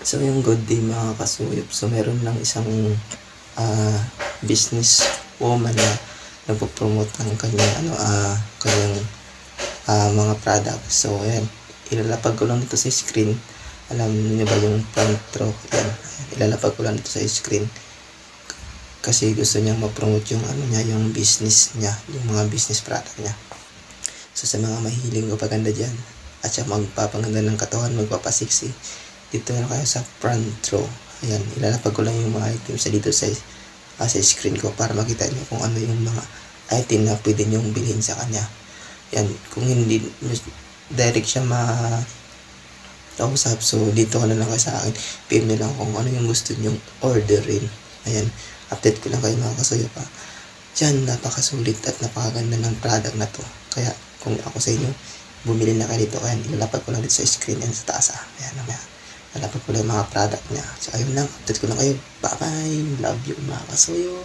So yung good day mga kasuyop. So meron lang isang business woman na nagpo-promote ng kanyang mga products. So ayan, ilalapag ko lang dito sa screen. Alam niyo ba yung front row? Ayan, ilalapag ko lang dito sa screen. Kasi gusto niyang ma-promote yung yung business niya, yung mga business product niya. So sa mga mahiling propaganda diyan, at siya magpapaganda ng katawan, magpapasiksi, dito na kayo sa front row. Ayan, ilalapag ko lang yung mga items dito sa screen ko para makita niyo kung ano yung mga item na pwede niyong bilhin sa kanya. Yan, kung hindi direct siya kausap, so dito ka na lang kayo sa akin, PM nyo lang kung ano yung gusto nyong orderin. Ayan, update ko lang kayo mga kasuyo pa. Diyan, napakasulit at napakaganda ng product na to. Kaya kung ako sa inyo, bumili na kayo dito. Ayan, ilalapag ko lang dito sa screen yan sa taas. Ayan, ilalapag ko lang yung mga product niya. So ayun lang, update ko lang kayo. Bye bye, love you mga kasuyo.